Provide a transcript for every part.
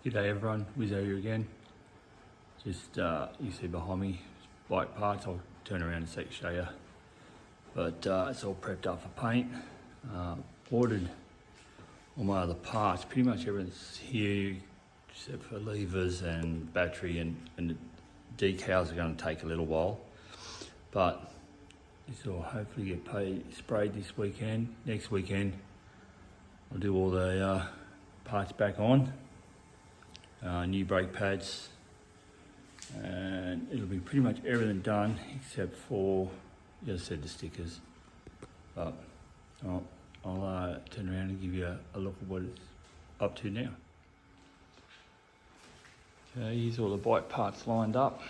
G'day everyone, Wizzo here again. Just you see behind me, bike parts. I'll turn around and show you. But it's all prepped up for paint. Ordered all my other parts. Pretty much everything's here except for levers and battery, and the decals are going to take a little while. But this will hopefully get sprayed this weekend. Next weekend I'll do all the parts back on. New brake pads, and it'll be pretty much everything done except for, as I said, the stickers. But I'll turn around and give you a look at what it's up to now. Okay, here's all the bike parts lined up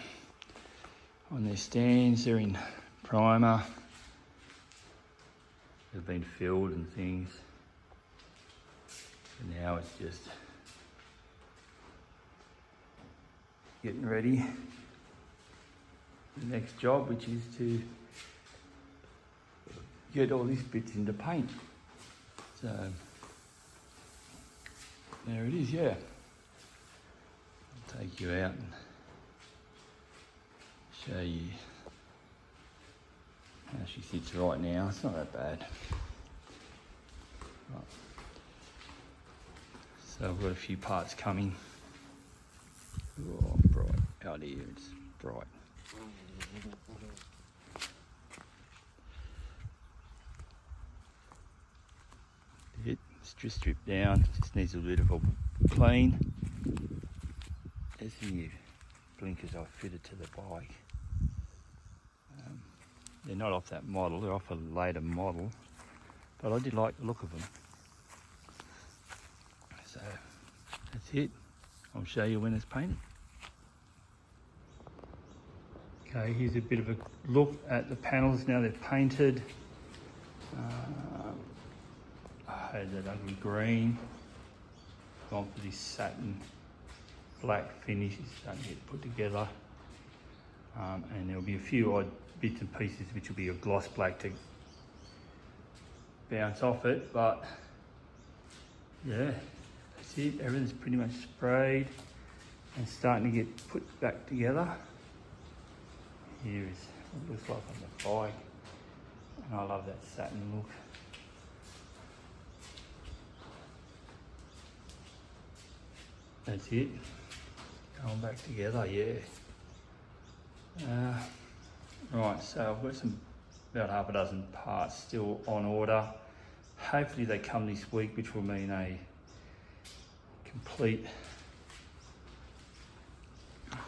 on their stands. They're in primer. They've been filled and things. And now it's just getting ready for the next job, which is to get all these bits into paint. So there it is, yeah. I'll take you out and show you how she sits right now. It's not that bad. Right. So I've got a few parts coming. Oh, bright out here, it's bright. It's just stripped down, just needs a bit of a clean. There's the new blinkers I fitted to the bike. They're not off that model, they're off a later model, but I did like the look of them. So that's it. I'll show you when it's painted. Okay, here's a bit of a look at the panels now they're painted. I had that ugly green, gone for this satin black finish. It's starting to get put together. And there'll be a few odd bits and pieces which will be a gloss black to bounce off it, but yeah, that's it. Everything's pretty much sprayed and starting to get put back together. Here is what it looks like on the bike, and I love that satin look. That's it, going back together, yeah. Right, so I've got about half a dozen parts still on order. Hopefully they come this week, which will mean a complete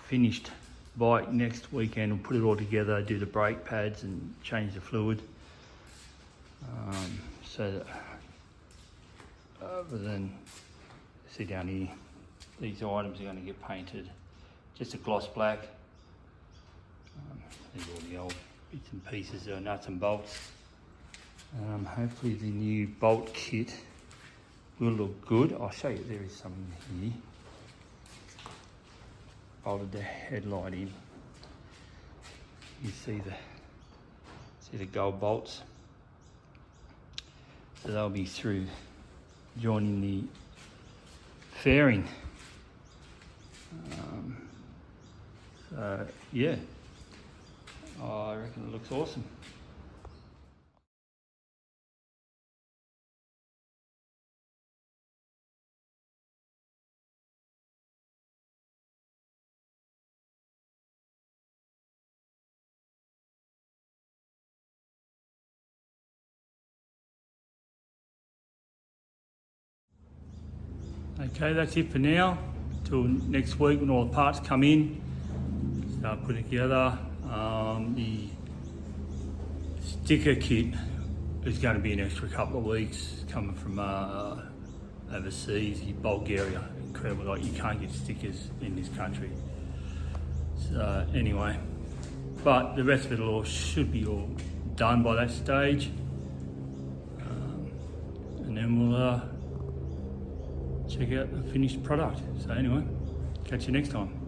finished bike next weekend. We'll put it all together, do the brake pads and change the fluid, so that other than, see down here, these items are going to get painted just a gloss black. These are all the old bits and pieces, nuts and bolts. Hopefully the new bolt kit will look good. I'll show you, there is some in here. Bolted the headlight in. You see the gold bolts. So they'll be through joining the fairing. So yeah, I reckon it looks awesome. Okay, that's it for now. Till next week when all the parts come in, start putting together. The sticker kit is going to be an extra couple of weeks, coming from overseas, Bulgaria. Incredible, like you can't get stickers in this country. So anyway, but the rest of it all should be all done by that stage. And then we'll check out the finished product. So anyway, catch you next time.